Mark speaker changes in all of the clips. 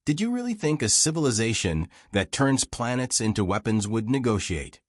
Speaker 1: Did you really think a civilization that turns planets into weapons would negotiate?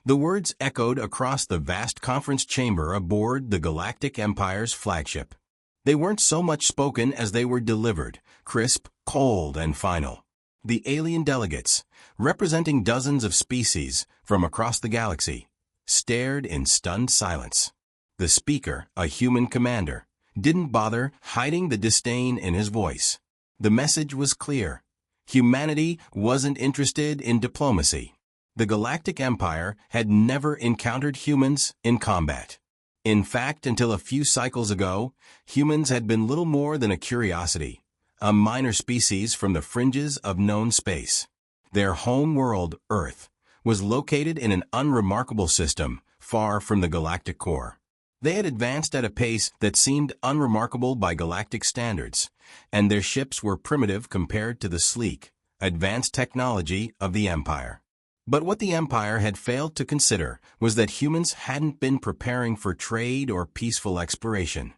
Speaker 1: The words echoed across the vast conference chamber aboard the Galactic Empire's flagship. They weren't so much spoken as they were delivered, crisp, cold, and final. The alien delegates, representing dozens of species from across the galaxy, stared in stunned silence. The speaker, a human commander, didn't bother hiding the disdain in his voice. The message was clear. Humanity wasn't interested in diplomacy. The Galactic Empire had never encountered humans in combat. In fact, until a few cycles ago, humans had been little more than a curiosity, a minor species from the fringes of known space. Their home world, Earth, was located in an unremarkable system far from the galactic core. They had advanced at a pace that seemed unremarkable by galactic standards, and their ships were primitive compared to the sleek, advanced technology of the Empire. But what the Empire had failed to consider was that humans hadn't been preparing for trade or peaceful exploration.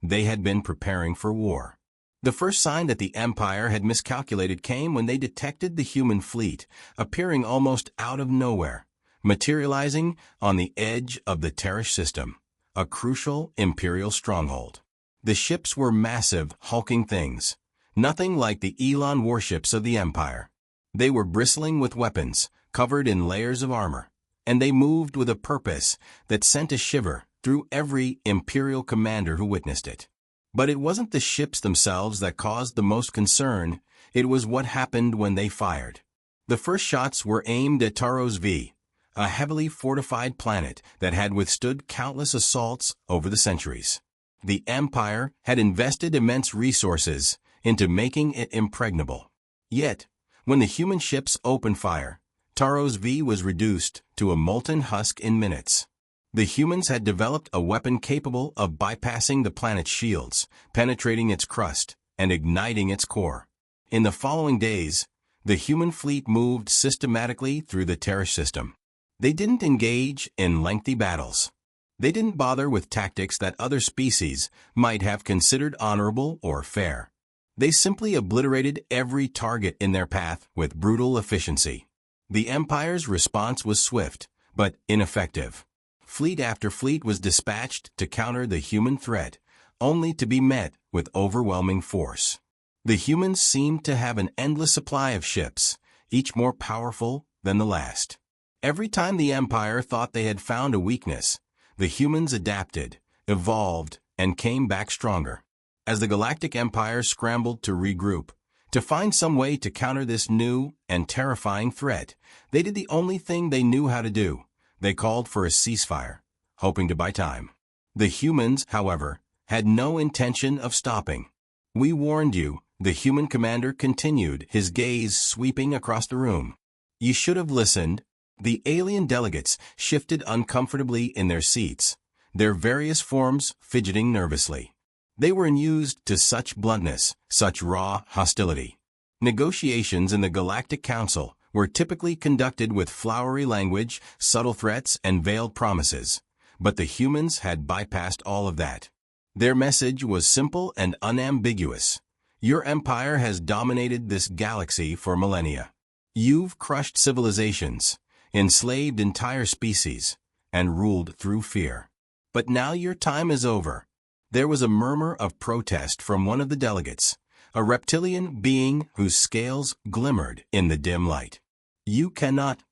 Speaker 1: They had been preparing for war. The first sign that the Empire had miscalculated came when they detected the human fleet appearing almost out of nowhere, materializing on the edge of the Terrace system, a crucial Imperial stronghold. The ships were massive, hulking things, nothing like the Elon warships of the Empire. They were bristling with weapons, covered in layers of armor, and they moved with a purpose that sent a shiver through every Imperial commander who witnessed it. But it wasn't the ships themselves that caused the most concern, it was what happened when they fired. The first shots were aimed at Taros V, a heavily fortified planet that had withstood countless assaults over the centuries. The Empire had invested immense resources into making it impregnable. Yet, when the human ships opened fire, Taros V was reduced to a molten husk in minutes. The humans had developed a weapon capable of bypassing the planet's shields, penetrating its crust, and igniting its core. In the following days, the human fleet moved systematically through the Terrace system. They didn't engage in lengthy battles. They didn't bother with tactics that other species might have considered honorable or fair. They simply obliterated every target in their path with brutal efficiency. The Empire's response was swift, but ineffective. Fleet after fleet was dispatched to counter the human threat, only to be met with overwhelming force. The humans seemed to have an endless supply of ships, each more powerful than the last. Every time the Empire thought they had found a weakness, the humans adapted, evolved, and came back stronger. As the Galactic Empire scrambled to regroup, to find some way to counter this new and terrifying threat, they did the only thing they knew how to do. They called for a ceasefire, hoping to buy time. The humans, however, had no intention of stopping. "We warned you," the human commander continued, his gaze sweeping across the room. "You should have listened." The alien delegates shifted uncomfortably in their seats, their various forms fidgeting nervously. They were unused to such bluntness, such raw hostility. Negotiations in the Galactic Council were typically conducted with flowery language, subtle threats, and veiled promises, but the humans had bypassed all of that. Their message was simple and unambiguous. Your empire has dominated this galaxy for millennia. You've crushed civilizations, enslaved entire species, and ruled through fear. But now your time is over. There was a murmur of protest from one of the delegates, a reptilian being whose scales glimmered in the dim light. "You cannot."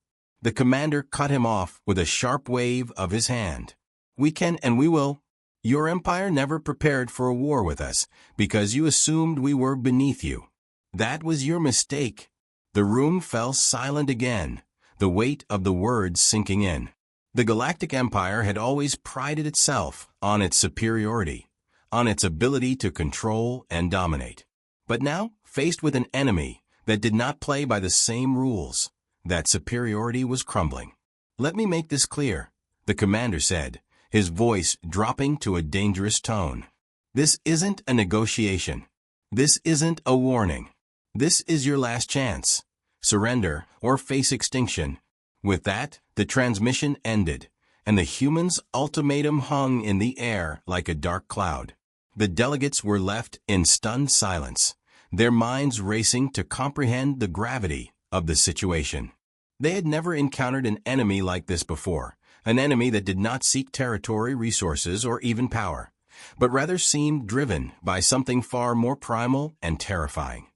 Speaker 1: The commander cut him off with a sharp wave of his hand. "We can and we will. Your empire never prepared for a war with us because you assumed we were beneath you. That was your mistake." The room fell silent again, the weight of the words sinking in. The Galactic Empire had always prided itself on its superiority, on its ability to control and dominate. But now, faced with an enemy that did not play by the same rules, that superiority was crumbling. "Let me make this clear," the commander said, his voice dropping to a dangerous tone. "This isn't a negotiation. This isn't a warning. This is your last chance. Surrender or face extinction." With that, the transmission ended, and the humans' ultimatum hung in the air like a dark cloud. The delegates were left in stunned silence, their minds racing to comprehend the gravity of the situation. They had never encountered an enemy like this before, an enemy that did not seek territory, resources, or even power, but rather seemed driven by something far more primal and terrifying: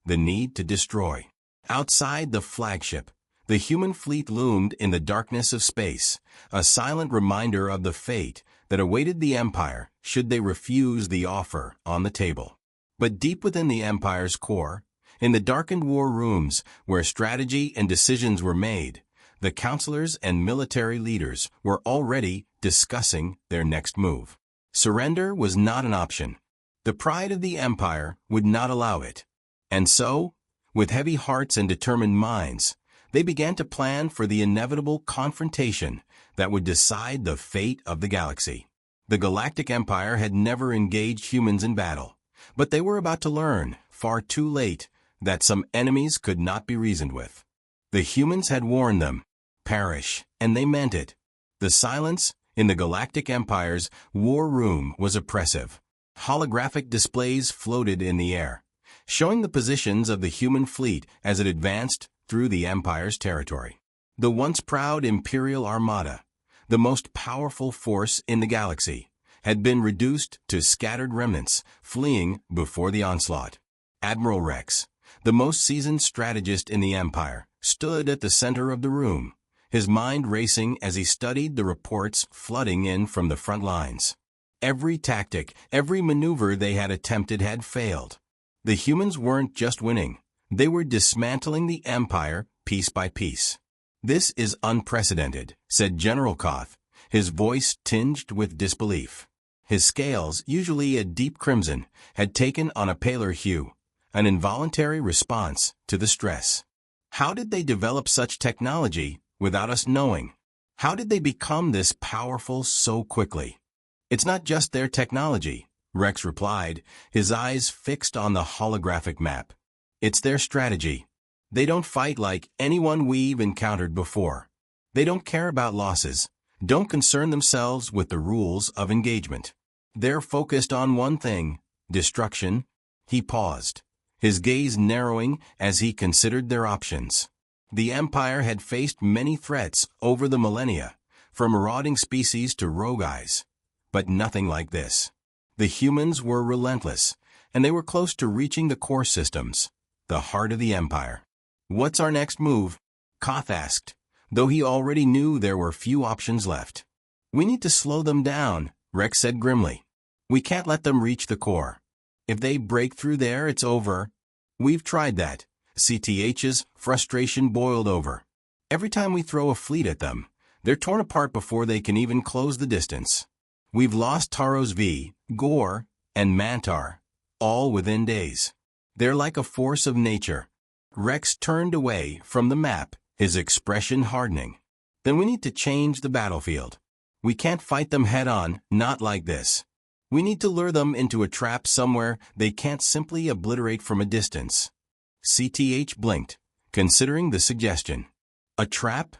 Speaker 1: the need to destroy. Outside the flagship, the human fleet loomed in the darkness of space, a silent reminder of the fate that awaited the Empire should they refuse the offer on the table. But deep within the Empire's core, in the darkened war rooms where strategy and decisions were made, the counselors and military leaders were already discussing their next move. Surrender was not an option. The pride of the Empire would not allow it. And so, with heavy hearts and determined minds, they began to plan for the inevitable confrontation that would decide the fate of the galaxy. The Galactic Empire had never engaged humans in battle, but they were about to learn, far too late, that some enemies could not be reasoned with. The humans had warned them: perish, and they meant it. The silence in the Galactic Empire's war room was oppressive. Holographic displays floated in the air, showing the positions of the human fleet as it advanced through the Empire's territory. The once proud Imperial Armada, the most powerful force in the galaxy, had been reduced to scattered remnants, fleeing before the onslaught. Admiral Rex, the most seasoned strategist in the Empire, stood at the center of the room, his mind racing as he studied the reports flooding in from the front lines. Every tactic, every maneuver they had attempted had failed. The humans weren't just winning, they were dismantling the Empire piece by piece. "This is unprecedented," said General Koth, his voice tinged with disbelief. His scales, usually a deep crimson, had taken on a paler hue, an involuntary response to the stress. How did they develop such technology without us knowing? How did they become this powerful so quickly? "It's not just their technology," Rex replied, his eyes fixed on the holographic map. "It's their strategy. They don't fight like anyone we've encountered before. They don't care about losses, don't concern themselves with the rules of engagement. They're focused on one thing: destruction." He paused, his gaze narrowing as he considered their options. The Empire had faced many threats over the millennia, from marauding species to rogue eyes, but nothing like this. The humans were relentless, and they were close to reaching the core systems, the heart of the Empire. "What's our next move?" Koth asked, though he already knew there were few options left. "We need to slow them down," Rex said grimly. "We can't let them reach the core. If they break through there, it's over." "We've tried that." CTH's frustration boiled over. "Every time we throw a fleet at them, they're torn apart before they can even close the distance. We've lost Taros V, Gore, and Mantar, all within days. They're like a force of nature." Rex turned away from the map, his expression hardening. "Then we need to change the battlefield. We can't fight them head-on, not like this. We need to lure them into a trap somewhere they can't simply obliterate from a distance." CTH blinked, considering the suggestion. "A trap?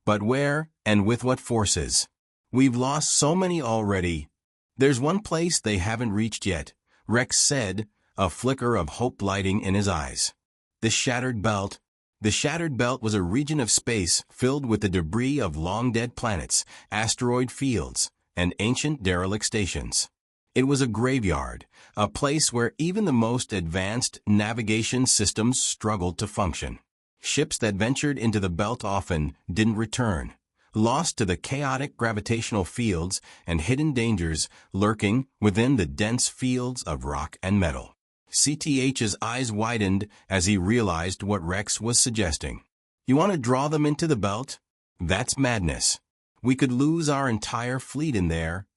Speaker 1: But where, and with what forces? We've lost so many already." "There's one place they haven't reached yet," Rex said, a flicker of hope lighting in his eyes. "The Shattered Belt." The Shattered Belt was a region of space filled with the debris of long-dead planets, asteroid fields, and ancient derelict stations. It was a graveyard, a place where even the most advanced navigation systems struggled to function. Ships that ventured into the belt often didn't return, lost to the chaotic gravitational fields and hidden dangers lurking within the dense fields of rock and metal. CTH's eyes widened as he realized what Rex was suggesting. "You want to draw them into the belt? That's madness. We could lose our entire fleet in there."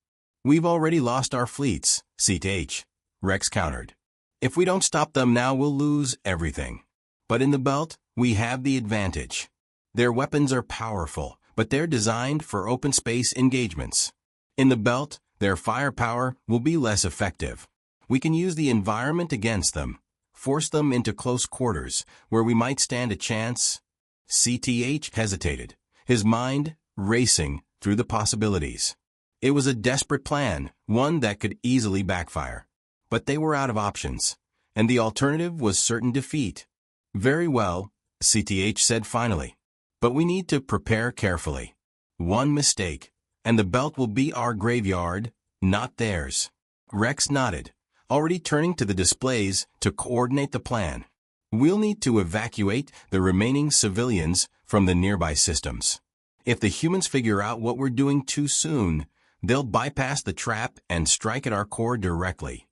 Speaker 1: "We've already lost our fleets," CTH, Rex countered. "If we don't stop them now, we'll lose everything. But in the belt, we have the advantage. Their weapons are powerful, but they're designed for open space engagements. In the belt, their firepower will be less effective. We can use the environment against them, force them into close quarters where we might stand a chance." CTH hesitated, his mind racing through the possibilities. It was a desperate plan, one that could easily backfire. But they were out of options. and the alternative was certain defeat. Very well, CTH said finally. But we need to prepare carefully. One mistake, and the belt will be our graveyard, not theirs. Rex nodded, already turning to the displays to coordinate the plan. We'll need to evacuate the remaining civilians from the nearby systems. If the humans figure out what we're doing too soon, they'll bypass the trap and strike at our core directly.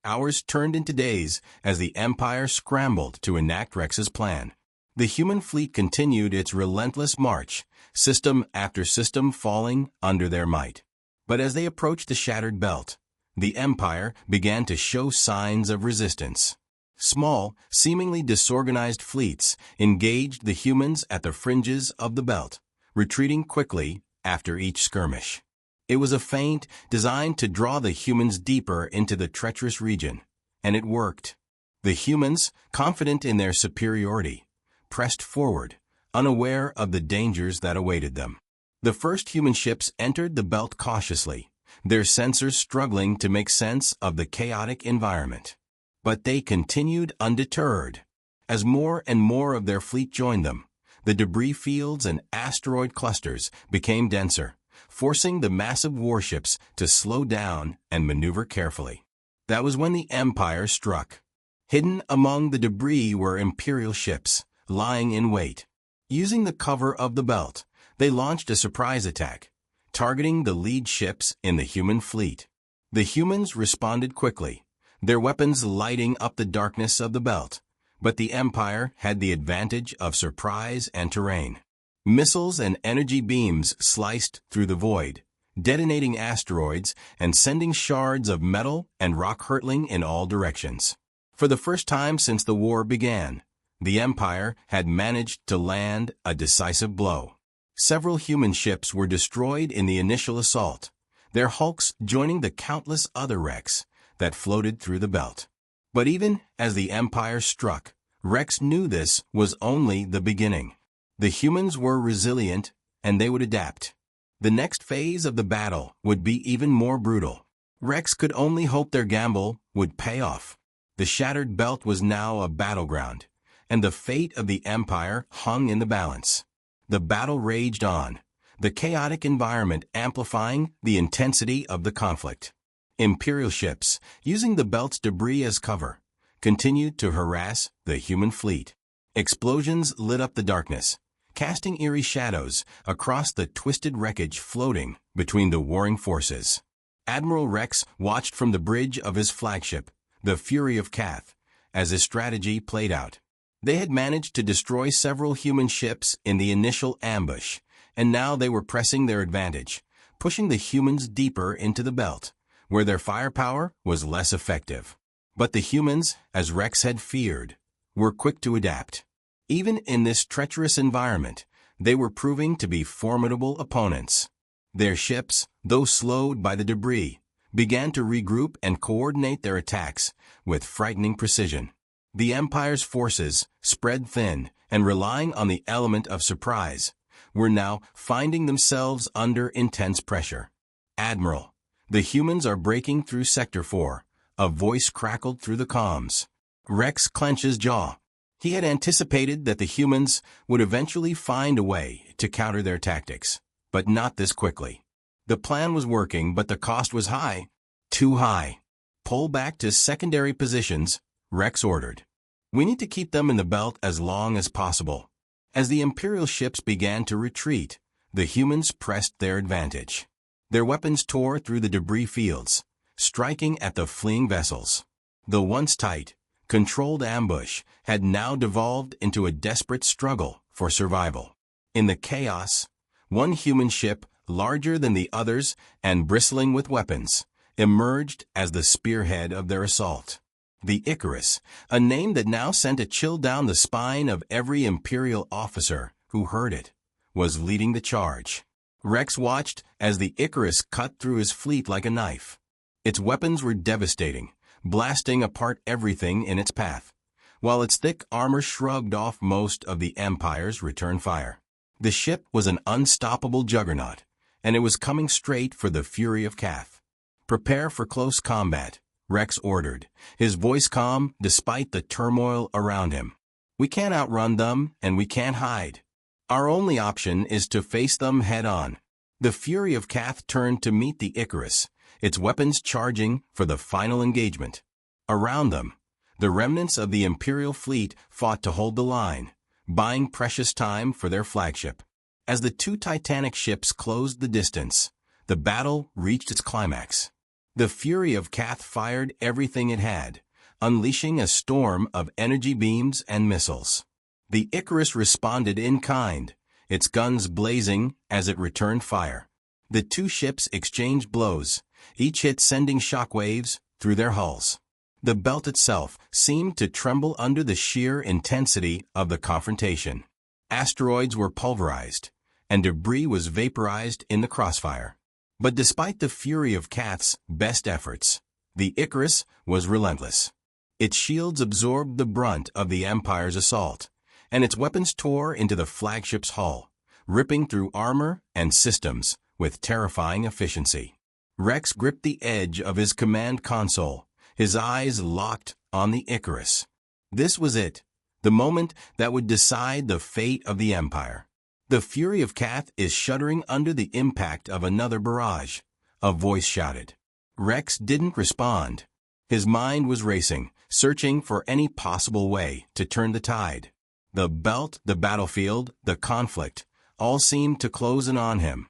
Speaker 1: Hours turned into days as the Empire scrambled to enact Rex's plan. The human fleet continued its relentless march, system after system falling under their might. But as they approached the shattered belt, the Empire began to show signs of resistance. Small, seemingly disorganized fleets engaged the humans at the fringes of the belt, retreating quickly after each skirmish. It was a feint designed to draw the humans deeper into the treacherous region, and it worked. The humans, confident in their superiority, pressed forward, unaware of the dangers that awaited them. The first human ships entered the belt cautiously, their sensors struggling to make sense of the chaotic environment. But they continued undeterred. As more and more of their fleet joined them, the debris fields and asteroid clusters became denser, forcing the massive warships to slow down and maneuver carefully. That was when the Empire struck. Hidden among the debris were Imperial ships, lying in wait. Using the cover of the belt, they launched a surprise attack, targeting the lead ships in the human fleet. The humans responded quickly, their weapons lighting up the darkness of the belt, but the Empire had the advantage of surprise and terrain. Missiles and energy beams sliced through the void, detonating asteroids and sending shards of metal and rock hurtling in all directions. For the first time since the war began, the Empire had managed to land a decisive blow. Several human ships were destroyed in the initial assault, their hulks joining the countless other wrecks that floated through the belt. But even as the Empire struck, Rex knew this was only the beginning. The humans were resilient, and they would adapt. The next phase of the battle would be even more brutal. Rex could only hope their gamble would pay off. The shattered belt was now a battleground, and the fate of the Empire hung in the balance. The battle raged on, the chaotic environment amplifying the intensity of the conflict. Imperial ships, using the belt's debris as cover, continued to harass the human fleet. Explosions lit up the darkness, casting eerie shadows across the twisted wreckage floating between the warring forces. Admiral Rex watched from the bridge of his flagship, the Fury of Cath, as his strategy played out. They had managed to destroy several human ships in the initial ambush, and now they were pressing their advantage, pushing the humans deeper into the belt, where their firepower was less effective. But the humans, as Rex had feared, were quick to adapt. Even in this treacherous environment, they were proving to be formidable opponents. Their ships, though slowed by the debris, began to regroup and coordinate their attacks with frightening precision. The Empire's forces, spread thin and relying on the element of surprise, were now finding themselves under intense pressure. "Admiral, the humans are breaking through Sector 4, a voice crackled through the comms. Rex clenched his jaw. He had anticipated that the humans would eventually find a way to counter their tactics, but not this quickly. The plan was working, but the cost was high. Too high. Pull back to secondary positions, Rex ordered. We need to keep them in the belt as long as possible. As the Imperial ships began to retreat, the humans pressed their advantage. Their weapons tore through the debris fields, striking at the fleeing vessels. The once tight, controlled ambush had now devolved into a desperate struggle for survival. In the chaos, one human ship, larger than the others and bristling with weapons, emerged as the spearhead of their assault. The Icarus, a name that now sent a chill down the spine of every Imperial officer who heard it, was leading the charge. Rex watched as the Icarus cut through his fleet like a knife. Its weapons were devastating, blasting apart everything in its path, while its thick armor shrugged off most of the Empire's return fire. The ship was an unstoppable juggernaut, and it was coming straight for the Fury of Cath. Prepare for close combat, Rex ordered, his voice calm despite the turmoil around him. "We can't outrun them, and we can't hide. Our only option is to face them head-on." The Fury of Cath turned to meet the Icarus, its weapons charging for the final engagement. Around them, the remnants of the Imperial fleet fought to hold the line, buying precious time for their flagship. As the two Titanic ships closed the distance, the battle reached its climax. The Fury of Cath fired everything it had, unleashing a storm of energy beams and missiles. The Icarus responded in kind, its guns blazing as it returned fire. The two ships exchanged blows, each hit sending shockwaves through their hulls. The belt itself seemed to tremble under the sheer intensity of the confrontation. Asteroids were pulverized, and debris was vaporized in the crossfire. But despite the Fury of Cath's best efforts, the Icarus was relentless. Its shields absorbed the brunt of the Empire's assault, and its weapons tore into the flagship's hull, ripping through armor and systems with terrifying efficiency. Rex gripped the edge of his command console, his eyes locked on the Icarus. This was it, the moment that would decide the fate of the Empire. "The Fury of Cath is shuddering under the impact of another barrage," a voice shouted. Rex didn't respond. His mind was racing, searching for any possible way to turn the tide. The belt, the battlefield, the conflict, all seemed to close in on him.